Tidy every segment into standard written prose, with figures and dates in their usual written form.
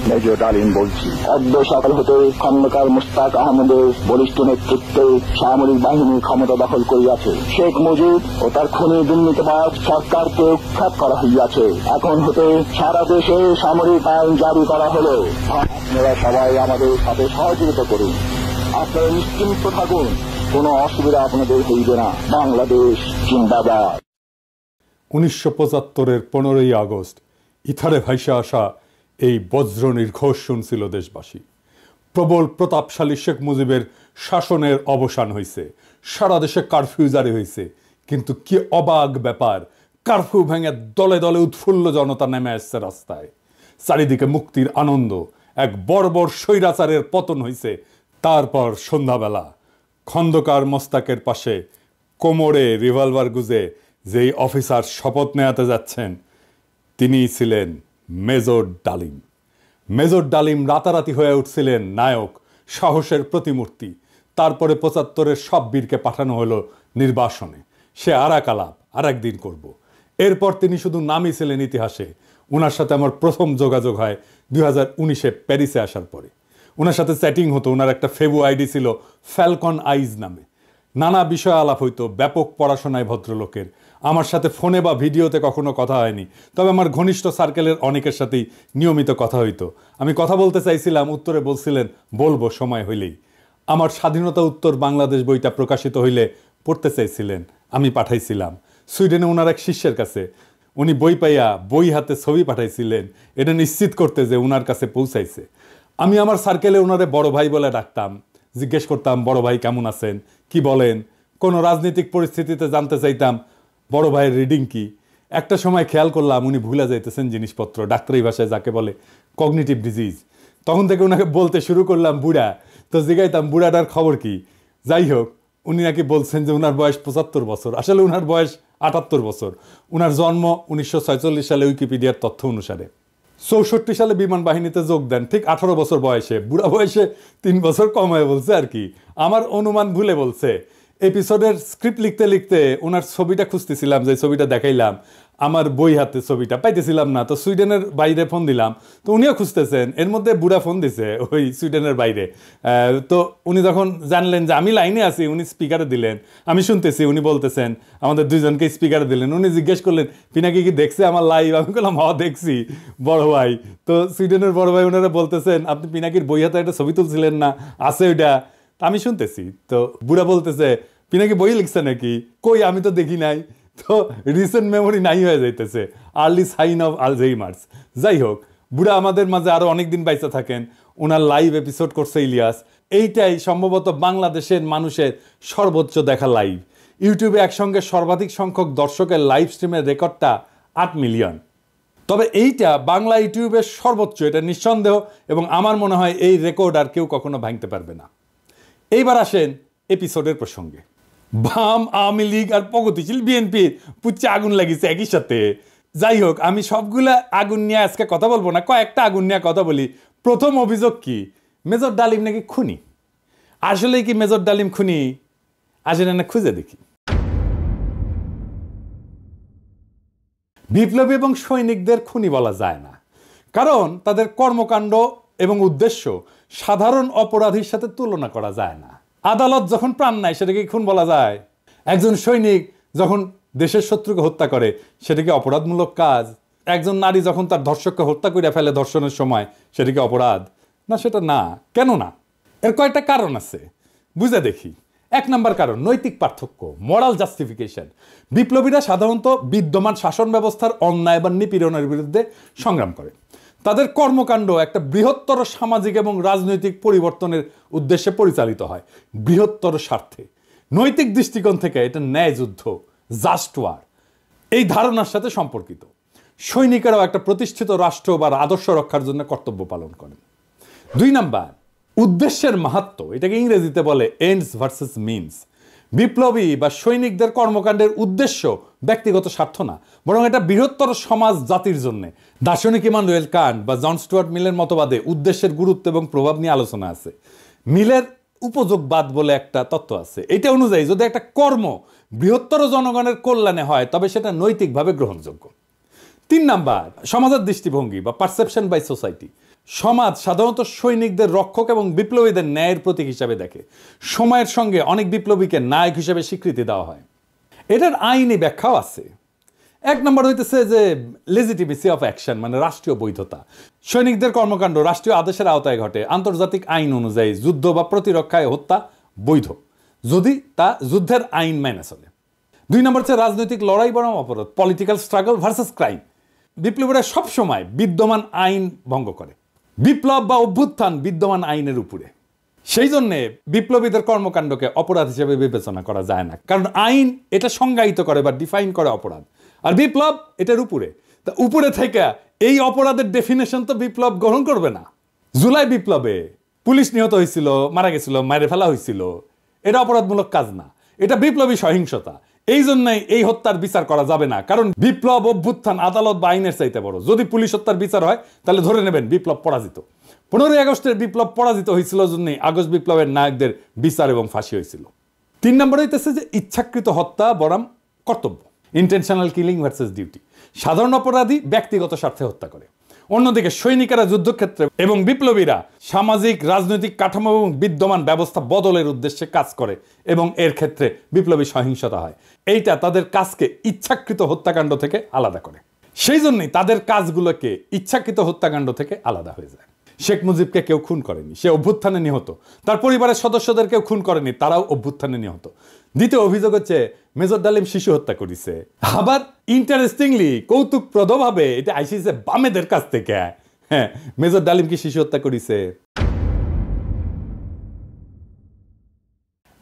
Major ডালিম বলছি। অদ্য সকাল হতে খন্দকার মুশতাক আহমদের বলিষ্ঠ নেতৃত্বে সামরিক বাহিনী ক্ষমতা দখল করিয়াছে। শেখ মুজিব ও তার খুনি দুর্নীতিবাজ সরকারকে উৎখাত করা হইয়াছে। এখন হতে সারা দেশে সামরিক আইন জারি করা হলো। আপনারা সবাই আমাদের সাথে সহযোগিতা করুন। আপনারা নিশ্চিন্ত থাকুন, কোনো অসুবিধা আপনাদের হইবে না। বাংলাদেশ জিন্দাবাদ। 1975-এর 15ই আগস্ট ইথারে ভাইসা আসা এই বজ্র নির্ঘোষ শুনছিল দেশবাসী। প্রবল প্রতাপশালী শেখ মুজিবের শাসনের অবসান হয়েছে, সারা দেশে কারফিউ জারি হয়েছে। কিন্তু কি অবাক ব্যাপার, কারফিউ ভেঙে দলে দলে উৎফুল্ল জনতা নেমে আসছে রাস্তায়। চারিদিকে মুক্তির আনন্দ, এক বর্বর স্বৈরাচারের পতন হয়েছে। তারপর সন্ধ্যাবেলা খন্দকার মোস্তাকের পাশে কোমরে রিভলভার গুজে যেই অফিসার শপথ নেওয়াতে যাচ্ছেন তিনিই ছিলেন মেজর ডালিম। মেজর ডালিম রাতারাতি হয়ে উঠছিলেন নায়ক, সাহসের প্রতিমূর্তি। তারপরে 75-এর সব বীরকে পাঠানো হলো নির্বাসনে। সে আর এক আলাপ আর একদিন করব। এরপর তিনি শুধু নামই ছিলেন ইতিহাসে। ওনার সাথে আমার প্রথম যোগাযোগ হয় 2019-এ প্যারিসে আসার পরে। ওনার সাথে চ্যাটিং হতো। ওনার একটা ফেবু আইডি ছিল ফ্যালকন আইজ নামে। নানা বিষয় আলাপ হইতো, ব্যাপক পড়াশোনায় ভদ্রলোকের। আমার সাথে ফোনে বা ভিডিওতে কখনো কথা হয়নি, তবে আমার ঘনিষ্ঠ সার্কেলের অনেকের সাথেই নিয়মিত কথা হইতো। আমি কথা বলতে চাইছিলাম, উত্তরে বলছিলেন বলবো সময় হইলেই। আমার স্বাধীনতা উত্তর বাংলাদেশ বইটা প্রকাশিত হইলে পড়তে চাইছিলেন, আমি পাঠাইছিলাম সুইডেনে ওনার এক শিষ্যের কাছে। উনি বই পাইয়া বই হাতে ছবি পাঠাইছিলেন, এটা নিশ্চিত করতে যে ওনার কাছে পৌঁছাইছে। আমি আমার সার্কেলে ওনারে বড় ভাই বলে ডাকতাম। জিজ্ঞেস করতাম, বড় ভাই কেমন আছেন, কি বলেন। কোনো রাজনৈতিক পরিস্থিতিতে জানতে চাইতাম বড় ভাইয়ের রিডিং কি। একটা সময় খেয়াল করলাম উনি ভুলে যাইতেছেন জিনিসপত্র, ডাক্তারি ভাষায় যাকে বলে কগনিটিভ ডিজিজ। তখন থেকে ওনাকে বলতে শুরু করলাম বুড়া। তো জিগাইতাম বুড়াটার খবর কি। যাই হোক, উনি নাকি বলছেন যে ওনার বয়স 75 বছর, আসলে ওনার বয়স 78 বছর। ওনার জন্ম 1946 সালে উইকিপিডিয়ার তথ্য অনুসারে। 64 সালে বিমান বাহিনীতে যোগ দেন, ঠিক 18 বছর বয়সে। বুড়া বয়সে 3 বছর কম হয়ে বলছে আর কি, আমার অনুমান ভুলে বলছে। এপিসোডের স্ক্রিপ্ট লিখতে লিখতে ওনার ছবিটা খুঁজতেছিলাম, যে ছবিটা দেখাইলাম আমার বই হাতে, ছবিটা পাইতেছিলাম না। তো সুইডেনের বাইরে ফোন দিলাম, তো উনিও খুঁজতেছেন। এর মধ্যে বুড়া ফোন দিছে ওই সুইডেনের বাইরে। তো উনি যখন জানলেন যে আমি লাইনে আছি, উনি স্পিকারে দিলেন, আমি শুনতেছি। উনি বলতেছেন, আমাদের দুইজনকে স্পিকারে দিলেন। উনি জিজ্ঞেস করলেন পিনাকি কি দেখছে আমার লাইভ। আমি বললাম হ দেখছি বড় ভাই। তো সুইডেনের বড় ভাই ওনারা বলতেছেন, আপনি পিনাকির বই হাতে একটা ছবি তুলছিলেন না, আছে ওইটা। আমি শুনতেছি। তো বুড়া বলতেছে, পিনাকি বই লিখছে নাকি, কই আমি তো দেখি নাই। তো রিসেন্ট মেমোরি নাই হয়ে যাইতেছে, আর্লি সাইন অফ আলঝেইমার্স। যাই হোক, বুড়া আমাদের মাঝে আরো অনেকদিন বাইচা থাকেন। ওনার লাইভ এপিসোড করছে ইলিয়াস। এইটাই সম্ভবত বাংলাদেশের মানুষের সর্বোচ্চ দেখা লাইভ। ইউটিউবে একসঙ্গে সর্বাধিক সংখ্যক দর্শকের লাইভ স্ট্রিমের রেকর্ডটা 8 মিলিয়ন। তবে এইটা বাংলা ইউটিউবের সর্বোচ্চ, এটা নিঃসন্দেহ। এবং আমার মনে হয় এই রেকর্ড আর কেউ কখনো ভাঙতে পারবে না। এইবার আসেন এপিসোডের প্রসঙ্গে। বাম, আওয়ামী লীগ আর প্রগতিশীল বিএনপির পুচ্ছে আগুন লাগিয়েছে একই সাথে। যাই হোক, আমি সবগুলা আগুন নিয়ে আজকে কথা বলবো না, কয়েকটা আগুন নিয়ে কথা বলি। প্রথম অভিযোগ কি, মেজর ডালিম নাকি খুনি। আসলে কি মেজর ডালিম খুনি? আসলে না খুঁজে দেখি। বিপ্লবী এবং সৈনিকদের খুনি বলা যায় না, কারণ তাদের কর্মকাণ্ড এবং উদ্দেশ্য সাধারণ অপরাধীর সাথে তুলনা করা যায় না। আদালত যখন প্রাণ নেয় সেটাকে খুন বলা যায়? একজন সৈনিক যখন দেশের শত্রুকে হত্যা করে সেটা কি অপরাধমূলক কাজ? একজন নারী যখন তার ধর্ষককে হত্যা করে ফেলে ধর্ষণের সময়, সেটা কি অপরাধ? না, সেটা না। কেন না? এর কয়েকটা কারণ আছে, বুঝে দেখি। 1 নম্বর কারণ, নৈতিক পার্থক্য, মোরাল জাস্টিফিকেশন। বিপ্লবীরা সাধারণত বিদ্যমান শাসন ব্যবস্থার অন্যায় বা নিপীড়নের বিরুদ্ধে সংগ্রাম করে। তাদের কর্মকাণ্ড একটা বৃহত্তর সামাজিক এবং রাজনৈতিক পরিবর্তনের উদ্দেশ্যে পরিচালিত হয়, বৃহত্তর স্বার্থে। নৈতিক দৃষ্টিকোণ থেকে এটা ন্যায় যুদ্ধ, জাস্ট ওয়ার, এই ধারণার সাথে সম্পর্কিত। সৈনিকেরাও একটা প্রতিষ্ঠিত রাষ্ট্র বা আদর্শ রক্ষার জন্য কর্তব্য পালন করেন। 2 নাম্বার, উদ্দেশ্যের মাহাত্ম্য, এটাকে ইংরেজিতে বলে এন্ডস ভার্সেস মিনস। বিপ্লবী বা সৈনিকদের কর্মকাণ্ডের উদ্দেশ্য ব্যক্তিগত স্বার্থ না, বরং এটা বৃহত্তর সমাজ জাতির জন্য। দার্শনিক ইমানুয়েল কান্ট বা জন স্টুয়ার্ট মিলের মতবাদে উদ্দেশ্যের গুরুত্ব এবং প্রভাব নিয়ে আলোচনা আছে। মিলের উপযোগবাদ বলে একটা তত্ত্ব আছে। এটা অনুযায়ী যদি একটা কর্ম বৃহত্তর জনগণের কল্যাণে হয় তবে সেটা নৈতিকভাবে গ্রহণযোগ্য। 3 নাম্বার, সমাজের দৃষ্টিভঙ্গি বা পারসেপশন বাই সোসাইটি। সমাজ সাধারণত সৈনিকদের রক্ষক এবং বিপ্লবীদের ন্যায়ের প্রতীক হিসাবে দেখে। সময়ের সঙ্গে অনেক বিপ্লবীকে নায়ক হিসেবে স্বীকৃতি দেওয়া হয়। এটার আইনি ব্যাখ্যাও আছে। এক নম্বর হইতেছে যে লেজিটিমেসি অফ অ্যাকশন, মানে রাষ্ট্রীয় বৈধতা। সৈনিকদের কর্মকাণ্ড রাষ্ট্রীয় আদেশের আওতায় ঘটে। আন্তর্জাতিক আইন অনুযায়ী যুদ্ধ বা প্রতিরক্ষায় হত্যা বৈধ, যদি তা যুদ্ধের আইন মেনে চলে। 2 নম্বর হচ্ছে রাজনৈতিক লড়াই বনাম অপরাধ, পলিটিক্যাল স্ট্রাগল ভার্সেস ক্রাইম। বিপ্লবীরা সবসময় বিদ্যমান আইন ভঙ্গ করে। বিপ্লব বা অভ্যুত্থান বিদ্যমান আইনের উপরে। সেই জন্যে বিপ্লবীদের কর্মকাণ্ডকে অপরাধ হিসেবে বিবেচনা করা যায় না, কারণ আইন এটা সংজ্ঞায়িত করে বা ডিফাইন করে অপরাধ, আর বিপ্লব এটার উপরে। তা উপরে থেকে এই অপরাধের ডেফিনেশন তো বিপ্লব গ্রহণ করবে না। জুলাই বিপ্লবে পুলিশ নিহত হয়েছিল, মারা গেছিল, মেরে ফেলা হয়েছিল, এটা অপরাধমূলক কাজ না, এটা বিপ্লবী সহিংসতা। এই জন্যই এই হত্যার বিচার করা যাবে না, কারণ বিপ্লব অভ্যুত্থান আদালত বা আইনের চাইতে বড়। যদি পুলিশ হত্যার বিচার হয় তাহলে ধরে নেবেন বিপ্লব পরাজিত। 15ই আগস্টের বিপ্লব পরাজিত হয়েছিল জন্যই আগস্ট বিপ্লবের নায়কদের বিচার এবং ফাঁসি হয়েছিল। 3 নম্বর হইতেছে যে ইচ্ছাকৃত হত্যা বনাম কর্তব্য, ইন্টেনশনাল কিলিং ভার্সেস ডিউটি। সাধারণ অপরাধী ব্যক্তিগত স্বার্থে হত্যা করে, অন্যদিকে সৈনিকেরা যুদ্ধক্ষেত্রে এবং বিপ্লবীরা সামাজিক রাজনৈতিক কাঠামো এবং বিদ্যমান ব্যবস্থা বদলের উদ্দেশ্যে কাজ করে এবং এর ক্ষেত্রে বিপ্লবী সহিংসতা হয়। এইটা তাদের কাজকে ইচ্ছাকৃত হত্যাকাণ্ড থেকে আলাদা করে। সেই জন্যই তাদের কাজগুলোকে ইচ্ছাকৃত হত্যাকাণ্ড থেকে আলাদা হয়ে যায়। শেখ মুজিবকে কেউ খুন করেনি, সে অভ্যুত্থানে নিহত। তার পরিবারের সদস্যদের কেউ খুন করেনি, তারাও অভ্যুত্থানে নিহত। দ্বিতীয় অভিযোগ হচ্ছে মেজর ডালিম শিশু হত্যা করেছে। আবার ইন্টারেস্টিংলি কৌতুকপ্রদভাবে এটা আইসিছে বামেদের কাছ থেকে। হ্যাঁ, মেজর ডালিম কি শিশু হত্যা করেছে?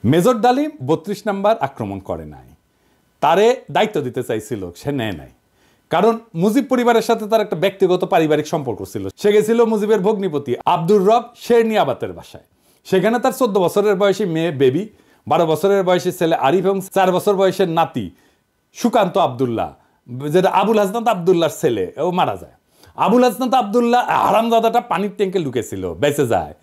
মেজর ডালিম 32 নাম্বার আক্রমণ করে নাই, তারে দায়িত্ব দিতে চাইছিল, সে নেয় নাই। কারণ মুজিব পরিবারের সাথে তার একটা ব্যক্তিগত পারিবারিক সম্পর্ক ছিল। সে গেছিল মুজিবের ভগ্নিপতি আব্দুর রব শেরনিয়াবাতের বাসায়। সেখানে তার 14 বছরের বয়সী মেয়ে বেবি, 12 বছরের বয়সী ছেলে আরিফ এবং 4 বছর বয়সের নাতি সুকান্ত আবদুল্লাহ, যেটা আবুল হাসনাত আবদুল্লাহর ছেলে, ও মারা যায়। আবুল হাসনাত আবদুল্লাহ হারামজাদাটা পানির ট্যাঙ্কে লুকেছিল, বেঁচে যায়।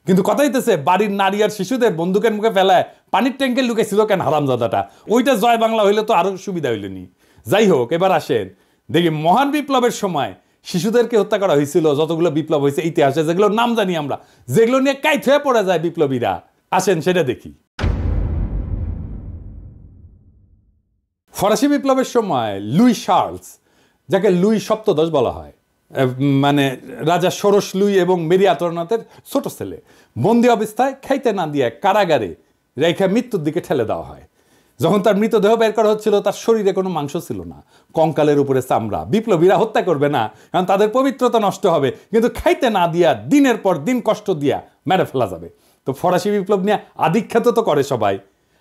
কিন্তু কথা হইতেছে বাড়ির নারী আর শিশুদের বন্দুকের মুখে ফেলায় পানির ট্যাঙ্কে লুকেছিল কেন হারামজাদাটা? ওইটা জয় বাংলা হইলে তো আরো সুবিধা হইলেনি। যাই হোক, এবার আসেন দেখি মহান বিপ্লবের সময় শিশুদেরকে হত্যা করা হয়েছিল যতগুলো বিপ্লব হয়েছে ইতিহাসে, যেগুলোর নাম জানি আমরা, যেগুলো নিয়ে কাইট হয়ে পড়ে যায় বিপ্লবীরা। আসেন সেটা দেখি। ফরাসি বিপ্লবের সময় লুই শার্লস, যাকে লুই সপ্তদশ বলা হয়, মানে রাজা ষোড়শ লুই এবং মেরি আন্তোয়ানেটের ছোট ছেলে, বন্দি অবস্থায় খাইতে না দিয়ে কারাগারে রেখে মৃত্যুর দিকে ঠেলে দেওয়া হয়। যখন তার মৃতদেহ বের করা হচ্ছিল তার শরীরে কোনো মাংস ছিল না, কঙ্কালের উপরে চামড়া। বিপ্লবীরা হত্যা করবে না, কারণ তাদের পবিত্রতা নষ্ট হবে, কিন্তু খাইতে না দিয়া দিনের পর দিন কষ্ট দিয়া মেরে ফেলা যাবে। তো ফরাসি বিপ্লব নিয়ে আধিখ্যাত তো করে সবাই,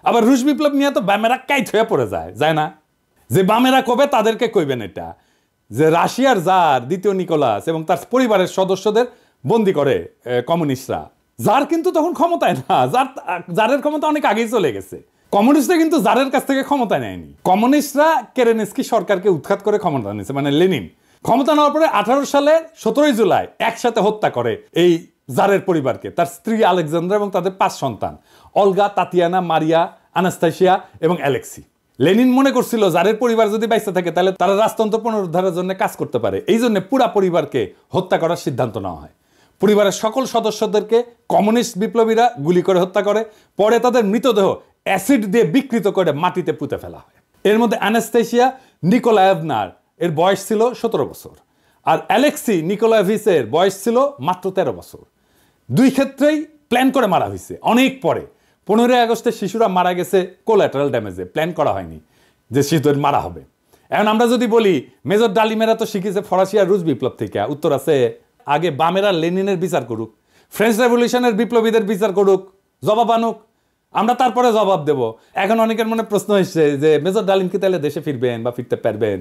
আবার রুশ বিপ্লব নিয়ে তো বামেরা কাইট হয়ে পড়ে যায় না? যে বামেরা কবে তাদেরকে কইবেন এটা, যে রাশিয়ার জার দ্বিতীয় নিকোলাস এবং তার পরিবারের সদস্যদের বন্দি করে কমিউনিস্টরা। জার কিন্তু তখন ক্ষমতায় না, জারের ক্ষমতা অনেক আগেই চলে গেছে। কমিউনিস্টরা কিন্তু জারের কাছ থেকে ক্ষমতা নেয়নি। কমিউনিস্টরা কেরেনস্কি সরকারকে উৎখাত করে ক্ষমতা নিয়েছে, মানে লেনিন। ক্ষমতা নেওয়ার পরে 18 সালের 17 জুলাই একসাথে হত্যা করে এই জারের পরিবারকে, তার স্ত্রী আলেকজান্দ্রা এবং তাদের 5 সন্তান, অলগা, তাতিয়ানা, মারিয়া, আনাস্তাসিয়া এবং অ্যালেক্সি। লেনিন মনে করছিল জারের পরিবার যদি বাইসে থাকে তাহলে তারা রাজতন্ত্র পুনরুদ্ধারের জন্য কাজ করতে পারে। এই জন্য পুরা পরিবারকে হত্যা করার সিদ্ধান্ত নেওয়া হয়। পরিবারের সকল সদস্যদেরকে কমিউনিস্ট বিপ্লবীরা গুলি করে হত্যা করে, পরে তাদের মৃতদেহ অ্যাসিড দিয়ে বিকৃত করে মাটিতে পুঁতে ফেলা হয়। এর মধ্যে আনাস্তাসিয়া নিকোলায়েভনার এর বয়স ছিল 17 বছর, আর অ্যালেক্সি নিকোলায়েভিচের বয়স ছিল মাত্র 13 বছর। দুই ক্ষেত্রেই প্ল্যান করে মারা হয়েছে অনেক পরে। 15 আগস্টে শিশুরা মারা গেছে কোল্যাটারাল ড্যামেজে, প্ল্যান করা হয়নি যে শিশুদের মারা হবে। এখন আমরা যদি বলি মেজর ডালিমেরা তো শিখেছে ফরাসি আর রুশ বিপ্লব থেকে, উত্তর আছে আগে বামেরা লেনিনের বিচার করুক, ফ্রেঞ্চ রেভলিউশনের বিপ্লবীদের বিচার করুক, জবাব আনুক, আমরা তারপরে জবাব দেব। এখন অনেকের মনে প্রশ্ন এসছে যে মেজর ডালিম কি তাহলে দেশে ফিরবেন বা ফিরতে পারবেন?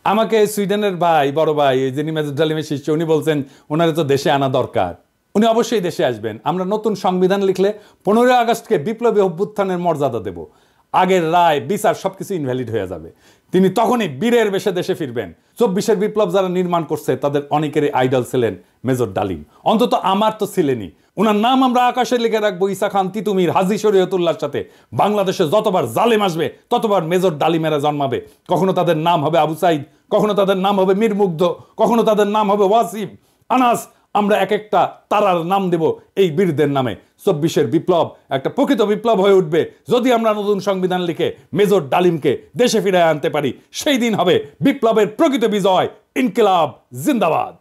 আমাকে সুইডেনের ভাই, বড় ভাই, যিনি মেজর ডালিমের শিষ্য, উনি বলছেন ওনারে তো দেশে আনা দরকার, উনি অবশ্যই দেশে আসবেন। আমরা নতুন সংবিধান লিখলে 15 আগস্টকে বিপ্লবী অভ্যুত্থানের মর্যাদা দেব। আগের রায় বিচার সবকিছু ইনভ্যালিড হয়ে যাবে। তিনি তখনই বীরের বেশে দেশে ফিরবেন। 24-এর বিপ্লব যারা নির্মাণ করছে তাদের অনেকেরই আইডল ছিলেন মেজর ডালিম, অন্তত আমার তো ছিলেনই। ওনার নাম আমরা আকাশে লিখে রাখবো ঈসা খান তিতুমির, হাজী শরীয়তুল্লাহর সাথে। বাংলাদেশে যতবার জালেম আসবে ততবার মেজর ডালিমেরা জন্মাবে। কখনো তাদের নাম হবে আবু সাইদ, কখনো তাদের নাম হবে মীরমুগ্ধ, কখনো তাদের নাম হবে ওয়াসিম, আনাস। আমরা এক একটা তারার নাম দেব এই বীরদের নামে। 24-এর বিপ্লব একটা প্রকৃত বিপ্লব হয়ে উঠবে যদি আমরা নতুন সংবিধান লিখে মেজর ডালিমকে দেশে ফিরে আনতে পারি। সেই দিন হবে বিপ্লবের প্রকৃত বিজয়। ইনকিলাব জিন্দাবাদ।